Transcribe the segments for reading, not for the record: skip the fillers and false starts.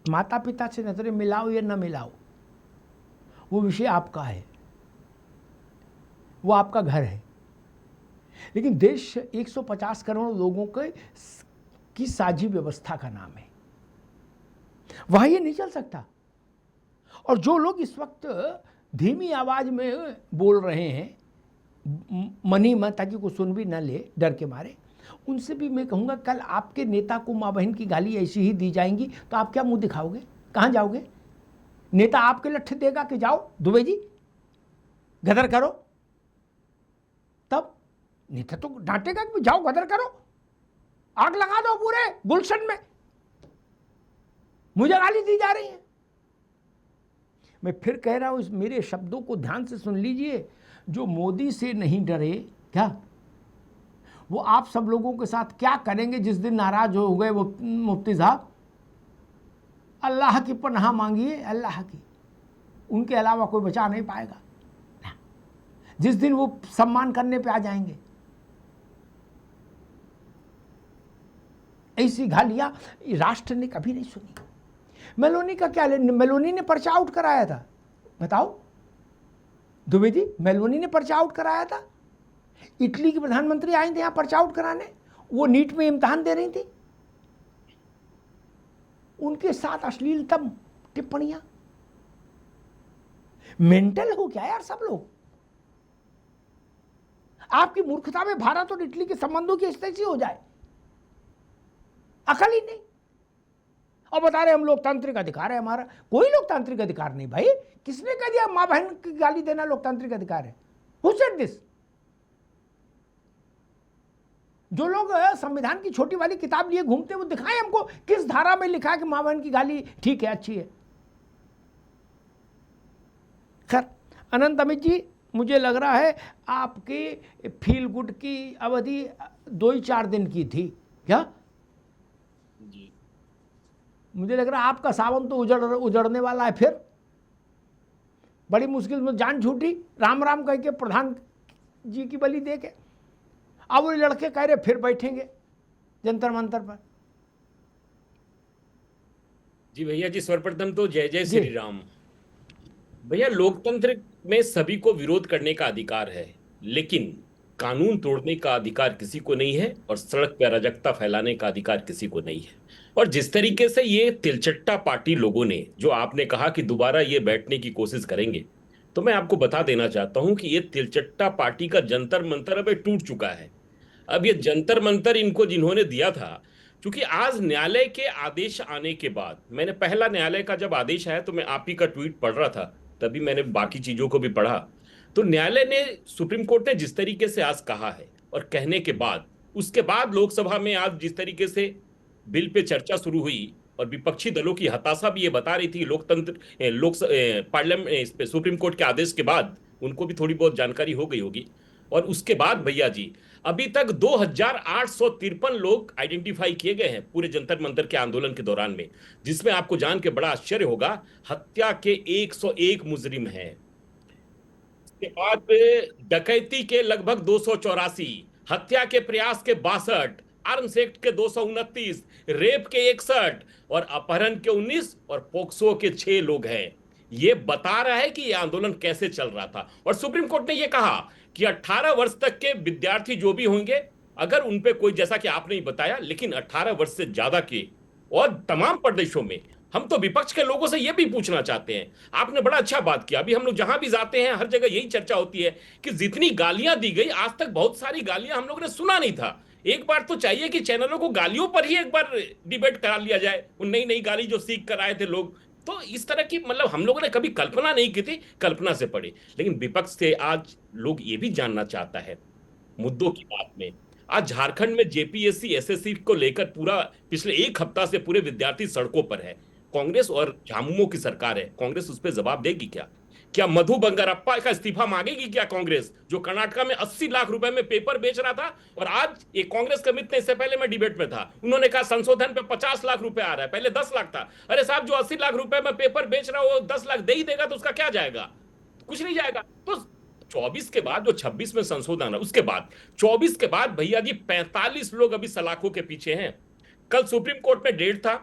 माता पिता से नजरें मिलाओ या न मिलाओ, वो विषय आपका है, वो आपका घर है। लेकिन देश 150 करोड़ लोगों के की साझी व्यवस्था का नाम है, वहां ये नहीं चल सकता। और जो लोग इस वक्त धीमी आवाज में बोल रहे हैं मनी मन, ताकि कोई सुन भी न ले डर के मारे, उनसे भी मैं कहूंगा कल आपके नेता को माँ बहन की गाली ऐसी ही दी जाएंगी तो आप क्या मुंह दिखाओगे, कहां जाओगे? नेता आपके लट्ठे देगा कि जाओ दुबे जी गदर करो, तब नेता तो डांटेगा कि जाओ गदर करो, आग लगा दो पूरे गुलशन में, मुझे गाली दी जा रही है। मैं फिर कह रहा हूं, इस मेरे शब्दों को ध्यान से सुन लीजिए। जो मोदी से नहीं डरे, क्या वो आप सब लोगों के साथ क्या करेंगे जिस दिन नाराज हो गए वो मुफ्ती साहब? अल्लाह की पनाह मांगिए, अल्लाह की, उनके अलावा कोई बचा नहीं पाएगा। जिस दिन वो सम्मान करने पे आ जाएंगे, ऐसी गालियां राष्ट्र ने कभी नहीं सुनी। मेलोनी का क्या ले, मेलोनी ने पर्चा आउट कराया था, बताओ दुबे जी, मेलोनी ने पर्चा आउट कराया था। इटली के प्रधानमंत्री आए थे यहां पर्चा आउट कराने, वो नीट में इम्तिहान दे रही थी, उनके साथ अश्लीलतम टिप्पणियां। मेंटल हो क्या यार सब लोग? आपकी मूर्खता में भारत और इटली के संबंधों की स्थिति हो जाए, अकल ही नहीं। और बता रहे हम लोकतांत्रिक अधिकार है हमारा। कोई लोकतांत्रिक अधिकार नहीं भाई। किसने कह दिया मां बहन की गाली देना लोकतांत्रिक अधिकार है? Who said this? जो लोग संविधान की छोटी वाली किताब लिए घूमते वो दिखाएं हमको किस धारा में लिखा है कि मां बहन की गाली ठीक है, अच्छी है। खैर अनंत अमित जी, मुझे लग रहा है आपकी फील गुड की अवधि 2 ही 4 दिन की थी क्या? जी, मुझे लग रहा है आपका सावन तो उजड़ने वाला है। फिर बड़ी मुश्किल में जान छूटी, राम राम कह के प्रधान जी की बलि दे के, अब वो लड़के कह रहे फिर बैठेंगे जंतर मंतर पर। जी भैया जी, सर्वप्रथम तो जय जय जी श्री राम। भैया, लोकतंत्र में सभी को विरोध करने का अधिकार है, लेकिन कानून तोड़ने का अधिकार किसी को नहीं है और सड़क पर अराजकता फैलाने का अधिकार किसी को नहीं है। और जिस तरीके से ये तिलचट्टा पार्टी लोगों ने, जो आपने कहा कि दोबारा ये बैठने की कोशिश करेंगे, तो मैं आपको बता देना चाहता हूं कि ये तिलचट्टा पार्टी का जंतर मंतर अब टूट चुका है। अब ये जंतर मंतर इनको जिन्होंने दिया था, क्योंकि आज न्यायालय के आदेश आने के बाद, मैंने पहला न्यायालय का जब आदेश आया तो मैं आप ही का ट्वीट पढ़ रहा था, तभी मैंने बाकी चीजों को भी पढ़ा। तो न्यायालय ने, सुप्रीम कोर्ट ने जिस तरीके से आज कहा है और कहने के बाद, उसके बाद लोकसभा में आज जिस तरीके से बिल पे चर्चा शुरू हुई और विपक्षी दलों की हताशा भी ये बता रही थी, पार्लियामेंट इस पे सुप्रीम कोर्ट के आदेश के बाद उनको भी थोड़ी बहुत जानकारी हो गई होगी। और उसके बाद भैया जी, अभी तक 2853 लोग आइडेंटिफाई किए गए हैं पूरे जंतर मंतर के आंदोलन के दौरान में, जिसमें आपको जान के बड़ा आश्चर्य होगा, हत्या के 101 मुजरिम हैं। इसके बाद डकैती के लगभग 284, हत्या के प्रयास के 62, आर्म्स एक्ट के 229, रेप के 61 और अपहरण के 19 और पोक्सो के 6 लोग हैं। ये बता रहा है कि यह आंदोलन कैसे चल रहा था। और सुप्रीम कोर्ट ने यह कहा कि 18 वर्ष तक के विद्यार्थी जो भी होंगे, अगर उन पे कोई, जैसा कि आपने ही बताया, लेकिन 18 वर्ष से ज्यादा के और तमाम प्रदेशों में, हम तो विपक्ष के लोगों से यह भी पूछना चाहते हैं, आपने बड़ा अच्छा बात किया, अभी हम लोग जहां भी जाते हैं हर जगह यही चर्चा होती है कि जितनी गालियां दी गई, आज तक बहुत सारी गालियां हम लोगों ने सुना नहीं था। एक बार तो चाहिए कि चैनलों को गालियों पर ही एक बार डिबेट करा लिया जाए, उन नई नई गाली जो सीख कर आए थे लोग। तो इस तरह की, मतलब हम लोगों ने कभी कल्पना नहीं की थी, कल्पना से पड़ी। लेकिन विपक्ष से आज लोग ये भी जानना चाहता है मुद्दों की बात में। आज झारखंड में जेपीएससी एसएससी को लेकर पूरा पिछले एक हफ्ता से पूरे विद्यार्थी सड़कों पर है। कांग्रेस और झामुमो की सरकार है, कांग्रेस उस पर जवाब देगी क्या? क्या मधु बंगारप्पा का इस्तीफा मांगेगी क्या कांग्रेस, जो कर्नाटका में 80 लाख रुपए में पेपर बेच रहा था? और आज एक कांग्रेस के मित्र, इससे पहले मैं डिबेट में था, उन्होंने कहा संशोधन पे 50 लाख रुपए आ रहा है, पहले 10 लाख था। अरे साहब, जो 80 लाख रुपए में पेपर बेच रहा है वो 10 लाख दे ही देगा, तो उसका क्या जाएगा? कुछ नहीं जाएगा। तो 24 के बाद जो 26 में संशोधन है, उसके बाद 24 के बाद भैया जी 45 लोग अभी सलाखों के पीछे हैं। कल सुप्रीम कोर्ट में डेट था,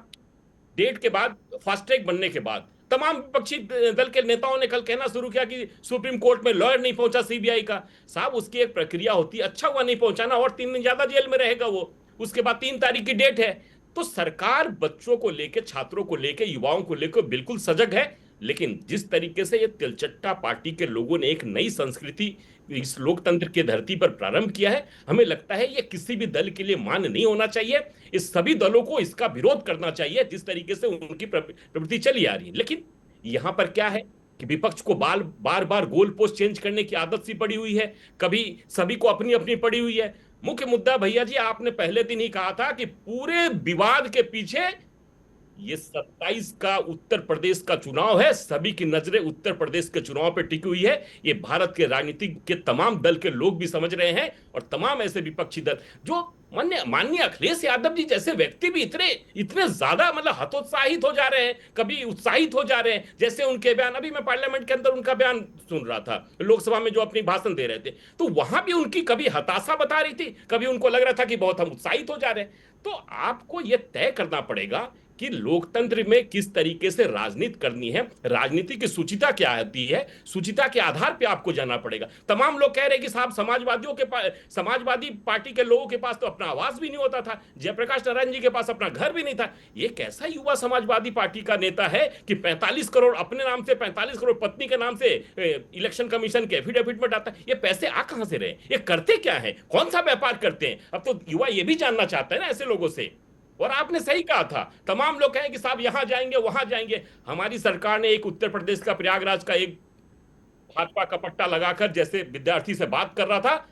डेट के बाद, फास्ट ट्रैक बनने के बाद तमाम विपक्षी दल के नेताओं ने कल कहना शुरू किया कि सुप्रीम कोर्ट में लॉयर नहीं पहुंचा सीबीआई का। साहब उसकी एक प्रक्रिया होती है, अच्छा हुआ नहीं पहुंचाना, और 3 दिन ज्यादा जेल में रहेगा वो। उसके बाद 3 तारीख की डेट है। तो सरकार बच्चों को लेकर, छात्रों को लेकर, युवाओं को लेकर बिल्कुल सजग है। लेकिन जिस तरीके से ये तिलचट्टा पार्टी के लोगों ने एक नई संस्कृति इस लोकतंत्र की धरती पर प्रारंभ किया है, हमें लगता है ये किसी भी दल के लिए मान्य नहीं होना चाहिए। इस सभी दलों को इसका विरोध करना चाहिए जिस तरीके से उनकी प्रवृत्ति चली आ रही है। लेकिन यहां पर क्या है कि विपक्ष को बार बार गोल पोस्ट चेंज करने की आदत सी पड़ी हुई है, कभी सभी को अपनी अपनी पड़ी हुई है। मुख्य मुद्दा भैया जी, आपने पहले दिन ही कहा था कि पूरे विवाद के पीछे ये 27 का उत्तर प्रदेश का चुनाव है, सभी की नजरें उत्तर प्रदेश के चुनाव पे टिकी हुई है। ये भारत के राजनीति के तमाम दल के लोग भी समझ रहे हैं, और तमाम ऐसे विपक्षी दल जो माननीय अखिलेश यादव जी जैसे व्यक्ति भी इतने इतने ज्यादा मतलब हतोत्साहित हो जा रहे हैं, कभी उत्साहित हो जा रहे हैं। जैसे उनके बयान, अभी मैं पार्लियामेंट के अंदर उनका बयान सुन रहा था, लोकसभा में जो अपनी भाषण दे रहे थे, तो वहां भी उनकी कभी हताशा बता रही थी, कभी उनको लग रहा था कि बहुत हम उत्साहित हो जा रहे हैं। तो आपको यह तय करना पड़ेगा कि लोकतंत्र में किस तरीके से राजनीति करनी है, राजनीति की सुचिता क्या होती है, सुचिता के आधार पे आपको जाना पड़ेगा। तमाम लोग कह रहे हैं कि साहब समाजवादी पार्टी के लोगों के पास तो अपना आवाज भी नहीं होता था, जयप्रकाश नारायण जी के पास अपना घर भी नहीं था। ये कैसा युवा समाजवादी पार्टी का नेता है कि 45 करोड़ अपने नाम से, 45 करोड़ पत्नी के नाम से इलेक्शन कमीशन के एफिडेविट में डालता है? ये पैसे आ कहां से रहे, ये करते क्या है, कौन सा व्यापार करते हैं? अब तो युवा ये भी जानना चाहता है ना ऐसे लोगों से। और आपने सही कहा था, तमाम लोग कहें कि साहब यहां जाएंगे वहां जाएंगे। हमारी सरकार ने एक उत्तर प्रदेश का प्रयागराज का एक भाजपा का पट्टा लगाकर जैसे विद्यार्थी से बात कर रहा था,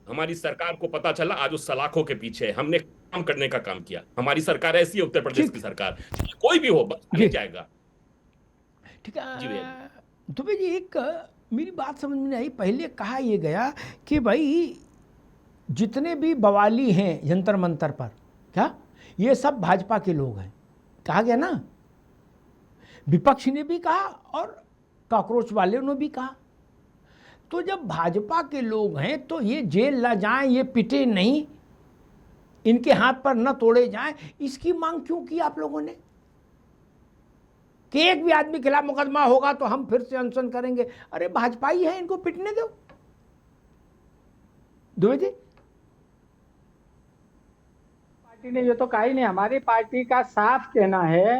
हमारी सरकार को पता चला आज उस सलाखों के पीछे हमने काम करने का काम किया। हमारी सरकार ऐसी है, उत्तर प्रदेश की सरकार, कोई भी हो बस नहीं जाएगा। ठीक है दुबे जी, एक मेरी बात समझ में नहीं आई। पहले कहा यह गया कि भाई जितने भी बवाली हैं जंतर मंतर पर, क्या ये सब भाजपा के लोग हैं, कहा गया ना। विपक्ष ने भी कहा और कॉकरोच वाले ने भी कहा। तो जब भाजपा के लोग हैं तो ये जेल न जाएं, ये पिटे नहीं, इनके हाथ पर न तोड़े जाएं, इसकी मांग क्यों की आप लोगों ने? कि एक भी आदमी के खिलाफ मुकदमा होगा तो हम फिर से अनशन करेंगे। अरे भाजपा ही है, इनको पिटने दो। दुबे जी, ने ये तो कहा ही नहीं। हमारी पार्टी का साफ कहना है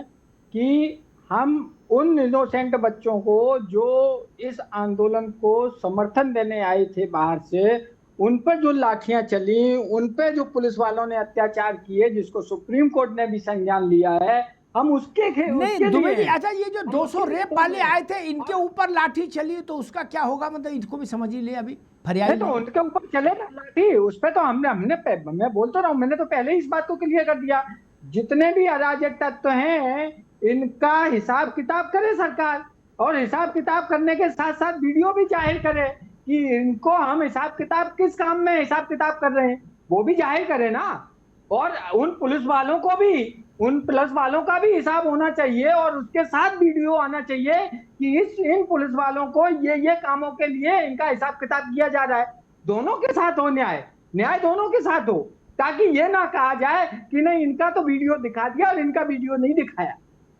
कि हम उन इनोसेंट बच्चों को जो इस आंदोलन को समर्थन देने आए थे बाहर से, उन पर जो लाठियां चली, उन पर जो पुलिस वालों ने अत्याचार किए, जिसको सुप्रीम कोर्ट ने भी संज्ञान लिया है, हम उसके नहीं दुबे जी, अच्छा ये जो 200 रेप वाले आए थे, इनके ऊपर लाठी चली तो उसका क्या होगा? मतलब इनको भी समझ ही ले अभी फरियाद। तो उनके ऊपर चले ना लाठी, उस पर तो मैं बोलता रहा हूँ, मैंने तो पहले ही इस बात को क्लियर कर दिया। जितने भी अराजक तत्व हैं इनका हिसाब किताब करे सरकार, और हिसाब किताब करने के साथ साथ वीडियो भी जाहिर करे कि इनको हम हिसाब किताब किस काम में हिसाब किताब कर रहे हैं, वो भी जाहिर करे ना। और उन पुलिस वालों को भी, उन पुलिस वालों का भी हिसाब होना चाहिए, और उसके साथ वीडियो आना चाहिए कि इन पुलिस वालों को ये कामों के लिए इनका हिसाब किताब किया जा रहा है। दोनों के साथ हो न्याय दोनों के साथ हो, ताकि ये ना कहा जाए कि नहीं इनका तो वीडियो दिखा दिया और इनका वीडियो नहीं दिखाया।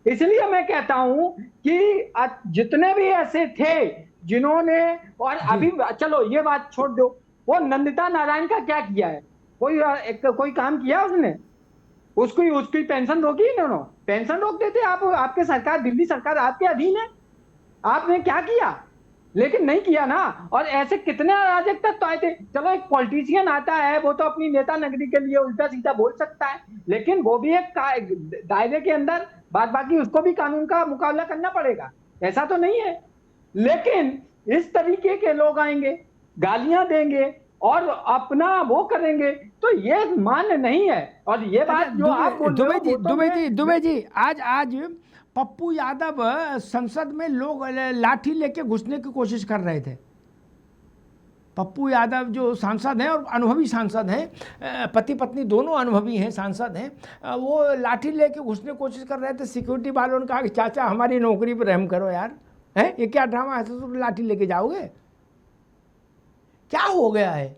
इसलिए मैं कहता हूं कि जितने भी ऐसे थे जिन्होंने, और अभी चलो ये बात छोड़ दो, वो नंदिता नारायण का क्या किया है? कोई काम किया उसने? उसकी पेंशन रोकी इन्होंने? पेंशन रोक देते आप, आपके सरकार, दिल्ली सरकार आपके अधीन है, आपने क्या किया? लेकिन नहीं किया ना। और ऐसे कितने अराजक तत्व आए थे। चलो एक पॉलिटिशियन आता है, वो तो अपनी नेता नगरी के लिए उल्टा सीधा बोल सकता है, लेकिन वो भी एक दायरे के अंदर, बाद बाकी उसको भी कानून का मुकाबला करना पड़ेगा, ऐसा तो नहीं है। लेकिन इस तरीके के लोग आएंगे, गालियां देंगे और अपना वो करेंगे, तो ये मान्य नहीं है। और ये बात जो आप बोल रहे हो, दुबे जी आज पप्पू यादव संसद में लोग लाठी लेके घुसने की कोशिश कर रहे थे। पप्पू यादव जो सांसद हैं और अनुभवी सांसद हैं, पति पत्नी दोनों अनुभवी हैं, सांसद हैं, वो लाठी लेके घुसने की कोशिश कर रहे थे। सिक्योरिटी वालों ने कहा कि चाचा हमारी नौकरी पर रहम करो यार, है ये क्या ड्रामा है, तो लाठी लेके जाओगे? क्या हो गया है?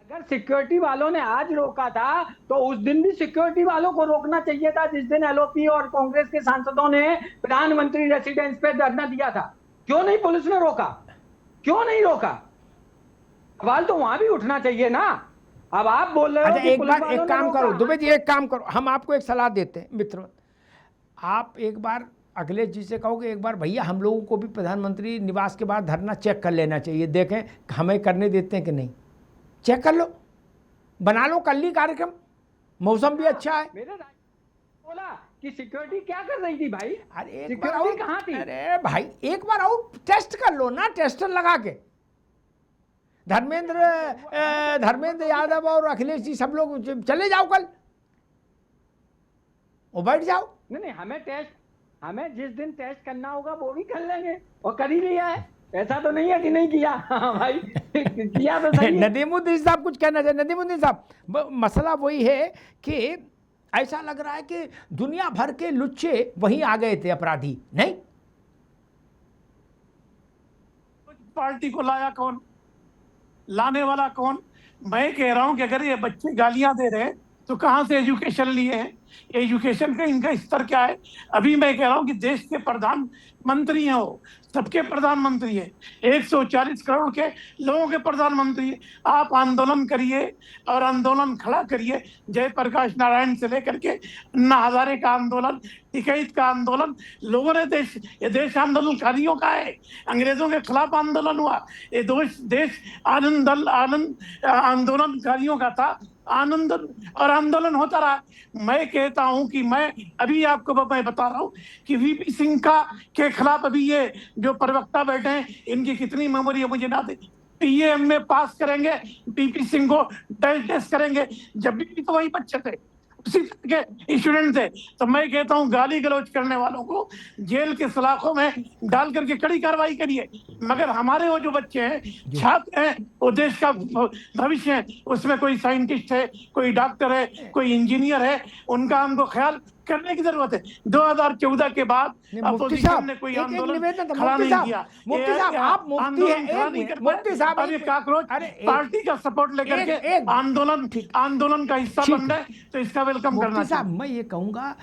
अगर सिक्योरिटी वालों ने आज रोका था तो उस दिन भी सिक्योरिटी वालों को रोकना चाहिए था, जिस दिन एलओपी और कांग्रेस के सांसदों ने प्रधानमंत्री रेसिडेंस पे धरना दिया था। क्यों नहीं पुलिस ने रोका? क्यों नहीं रोका? सवाल तो वहां भी उठना चाहिए ना। अब आप बोल रहे हो अच्छा, कि एक पुलिस बार वालों एक ने काम करो रोका। दुबे जी, एक काम करो, हम आपको एक सलाह देते हैं मित्र, आप एक बार अखिलेश जी से कहो कि एक बार भैया हम लोगों को भी प्रधानमंत्री निवास के बाद धरना चेक कर लेना चाहिए, देखें हमें करने देते हैं कि नहीं। चेक कर लो, बना लो कल ही कार्यक्रम, मौसम भी अच्छा है। मेरे बोला कि सिक्योरिटी क्या कर रही थी भाई? अरे एक बार सिक्योरिटी और, कहाँ थी? अरे भाई एक बार और टेस्ट कर लो ना, टेस्टर लगा के। धर्मेंद्र यादव और अखिलेश जी सब लोग चले जाओ कल और बैठ जाओ। नहीं, हमें जिस दिन टेस्ट करना होगा वो भी कर लेंगे, और कर ही लिया है। ऐसा तो नहीं है कि नहीं किया। हाँ भाई, किया तो सही है। नदीमुद्दीन साहब कुछ कहना चाहिए। नदीमुद्दीन साहब, मसला वही है कि ऐसा लग रहा है कि दुनिया भर के लुच्चे वहीं आ गए थे, अपराधी नहीं। पार्टी को लाया कौन, लाने वाला कौन? मैं कह रहा हूं कि अगर ये बच्चे गालियां दे रहे हैं तो कहां से एजुकेशन लिए हैं? एजुकेशन का इनका स्तर क्या है? अभी मैं कह रहा हूं कि देश के प्रधानमंत्री हैं, वो सबके प्रधानमंत्री है, 140 करोड़ के लोगों के प्रधानमंत्री है। आप आंदोलन करिए और आंदोलन खड़ा करिए, जयप्रकाश नारायण से लेकर के अन्ना हजारे का आंदोलन, टिकैत का आंदोलन, लोगों ने ये देश आंदोलनकारियों का है, अंग्रेजों के खिलाफ आंदोलन हुआ, ये देश आंदोलनकारियों का था, आनंद और आंदोलन होता रहा। मैं कहता हूं कि मैं अभी आपको मैं बता रहा हूं कि वीपी सिंह के खिलाफ अभी ये जो प्रवक्ता बैठे हैं, इनकी कितनी मेमोरी है मुझे ना दे। पीएम में पास करेंगे, वीपी सिंह को टेस्ट करेंगे, जब भी तो वही बच्चे थे, उसी तरह के स्टूडेंट थे। तो मैं कहता हूं गाली गलौज करने वालों को जेल के सलाखों में डाल करके कड़ी कार्रवाई करिए, मगर हमारे वो जो बच्चे हैं, छात्र हैं, वो देश का भविष्य है, उसमें कोई साइंटिस्ट है, कोई डॉक्टर है, कोई इंजीनियर है, उनका हमको ख्याल करने की जरूरत है। 2014 के बाद अपोजिशन ने कोई आंदोलन खड़ा नहीं किया। मुफ्ती साहब, आप मुफ्ती हैं, मुफ्ती साहब अब ये काकरोच पार्टी का सपोर्ट लेकर के आंदोलन का हिस्सा बन रहे, तो इसका वेलकम करना मुफ्ती साहब, मैं ये कहूँगा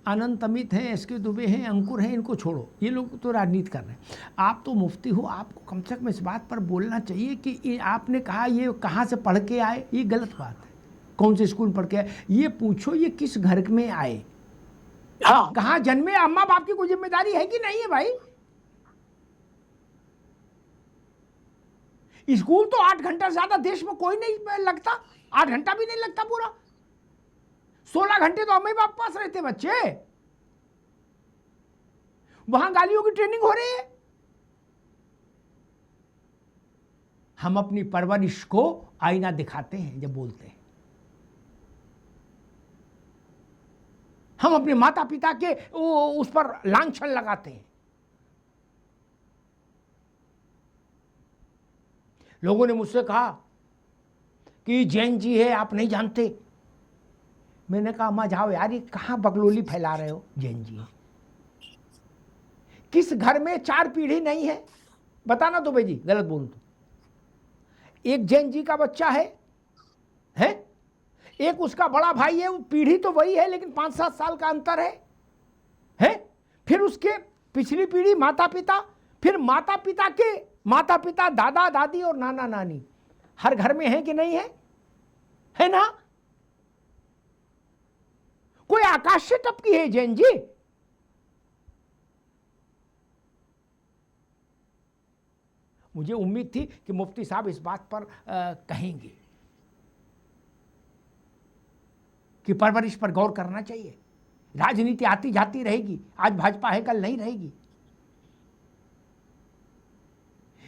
अनंत अमित हैं, एसके दुबे हैं, अंकुर हैं, इनको छोड़ो, ये लोग तो राजनीति कर रहे हैं। आप तो मुफ्ती हो, आपको कम से कम इस बात पर बोलना चाहिए कि आपने कहा ये कहाँ से पढ़ के आए, ये गलत बात है। कौन से स्कूल पढ़ के आए ये पूछो, ये किस घर में आए, हाँ, कहाँ जन्मे, अम्मा बाप की कोई जिम्मेदारी है कि नहीं है भाई? स्कूल तो 8 घंटा ज्यादा देश में कोई नहीं लगता, 8 घंटा भी नहीं लगता पूरा, 16 घंटे तो अम्मा बाप पास रहते बच्चे, वहां गालियों की ट्रेनिंग हो रही है। हम अपनी परवरिश को आईना दिखाते हैं जब बोलते हैं, हम अपने माता पिता के उस पर लांछन लगाते हैं। लोगों ने मुझसे कहा कि जैन जी है, आप नहीं जानते। मैंने कहा अम्मा जाओ यार, ये कहां बकलोली फैला रहे हो, जैन जी है। किस घर में 4 पीढ़ी नहीं है बताना तो भाई जी, गलत बोलूं तो। एक जैन जी का बच्चा है? एक उसका बड़ा भाई है, वो पीढ़ी तो वही है लेकिन 5-7 साल का अंतर है? फिर उसके पिछली पीढ़ी माता पिता, फिर माता पिता के माता पिता, दादा दादी और नाना नानी, हर घर में है कि नहीं है ना? कोई आकाश से टपकी है जैन जी? मुझे उम्मीद थी कि मुफ्ती साहब इस बात पर कहेंगे कि परवरिश पर गौर करना चाहिए। राजनीति आती जाती रहेगी, आज भाजपा है कल नहीं रहेगी।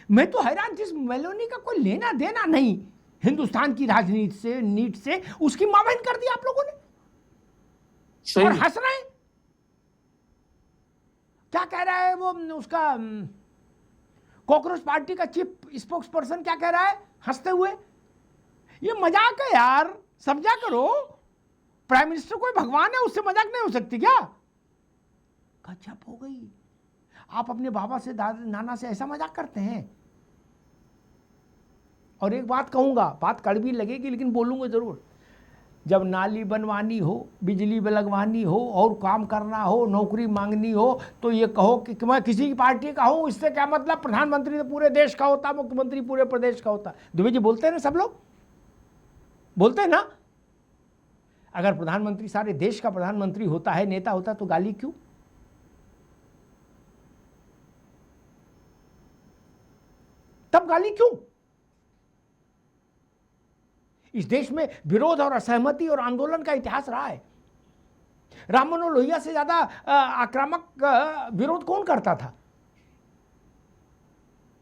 मैं तो हैरान, जिस मेलोनी का कोई लेना देना नहीं हिंदुस्तान की राजनीति से, नीट से, उसकी मावैन कर दी आप लोगों ने और हंस रहे हैं। क्या कह रहा है वो उसका कॉकरोच पार्टी का चीफ स्पोक्स पर्सन, क्या कह रहा है हंसते हुए? ये मजाक है यार, समझा करो। प्राइम मिनिस्टर कोई भगवान है, उससे मजाक नहीं हो सकती क्या? गजब हो गई। आप अपने बाबा से, दादा नाना से ऐसा मजाक करते हैं? और एक बात कहूँगा, बात कड़वी लगेगी लेकिन बोलूँगा ज़रूर। जब नाली बनवानी हो, बिजली लगवानी हो और काम करना हो, नौकरी मांगनी हो, तो ये कहो कि मैं किसी की पार्टी का हूँ, इससे क्या मतलब? प्रधानमंत्री तो पूरे देश का होता, मुख्यमंत्री पूरे प्रदेश का होता। दुबे जी बोलते हैं ना, सब लोग बोलते हैं ना। अगर प्रधानमंत्री सारे देश का प्रधानमंत्री होता है, नेता होता, तो गाली क्यों? तब गाली क्यों? इस देश में विरोध और असहमति और आंदोलन का इतिहास रहा है। राम मनोहर लोहिया से ज्यादा आक्रामक विरोध कौन करता था?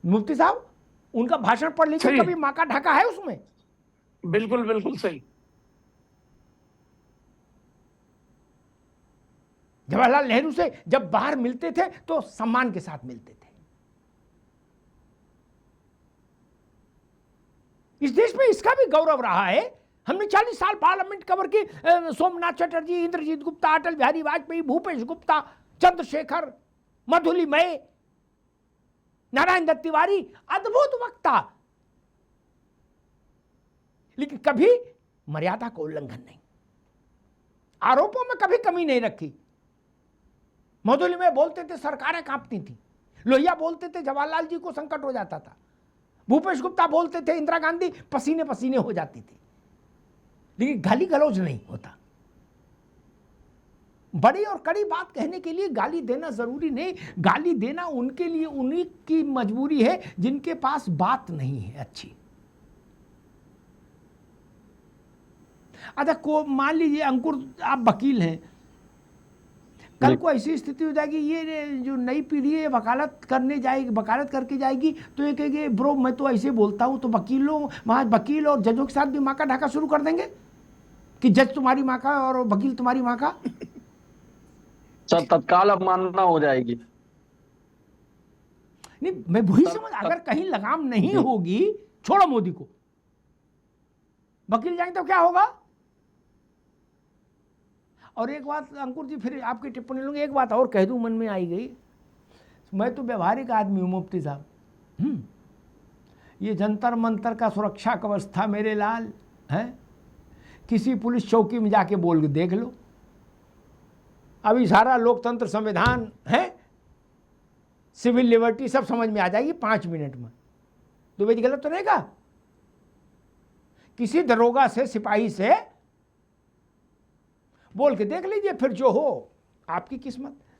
मुफ्ती साहब, उनका भाषण पढ़ लीजिए, कभी मां का ढाका है उसमें? बिल्कुल बिल्कुल सही। जवाहरलाल नेहरू से जब बाहर मिलते थे तो सम्मान के साथ मिलते थे। इस देश में इसका भी गौरव रहा है। हमने 40 साल पार्लियामेंट कवर की। सोमनाथ चटर्जी, इंद्रजीत गुप्ता, अटल बिहारी वाजपेयी, भूपेश गुप्ता, चंद्रशेखर, मधुलिमय, नारायण दत्त तिवारी, अद्भुत वक्ता, लेकिन कभी मर्यादा का उल्लंघन नहीं, आरोपों में कभी कमी नहीं रखी। मधुलिमय बोलते थे सरकारें कांपती थी, लोहिया बोलते थे जवाहरलाल जी को संकट हो जाता था, भूपेश गुप्ता बोलते थे इंदिरा गांधी पसीने पसीने हो जाती थी, लेकिन गाली गलौज नहीं होता। बड़ी और कड़ी बात कहने के लिए गाली देना जरूरी नहीं। गाली देना उनके लिए उन्हीं की मजबूरी है जिनके पास बात नहीं है अच्छी। अच्छा, को मान लीजिए अंकुर, आप वकील हैं, कल को ऐसी स्थिति हो जाएगी, ये जो नई पीढ़ी है वकालत करने जाएगी, वकालत करके जाएगी, तो ये कहेंगे ब्रो मैं तो ऐसे बोलता हूँ, तो वकील और जजों के साथ भी माँ का ढाका शुरू कर देंगे कि जज तुम्हारी माँ का और वकील तुम्हारी माँ का। सर तत्काल अवमानना हो जाएगी। नहीं, मैं वही समझ, अगर कहीं लगाम नहीं होगी, छोड़ो मोदी को, वकील जाएंगे तो क्या होगा? और एक बात अंकुर जी, फिर आपकी टिप्पणी लूंगी, एक बात और कह दूं, मन में आई गई। मैं तो व्यवहारिक आदमी हूं मुफ्ती साहब। ये जंतर मंतर का सुरक्षा कवच था मेरे लाल, है? किसी पुलिस चौकी में जाके बोल के देख लो। अभी सारा लोकतंत्र, संविधान है, सिविल लिबर्टी सब समझ में आ जाएगी 5 मिनट में। दुबे जी गलत तो नहीं कहा? किसी दरोगा से, सिपाही से बोल के देख लीजिए, फिर जो हो आपकी किस्मत।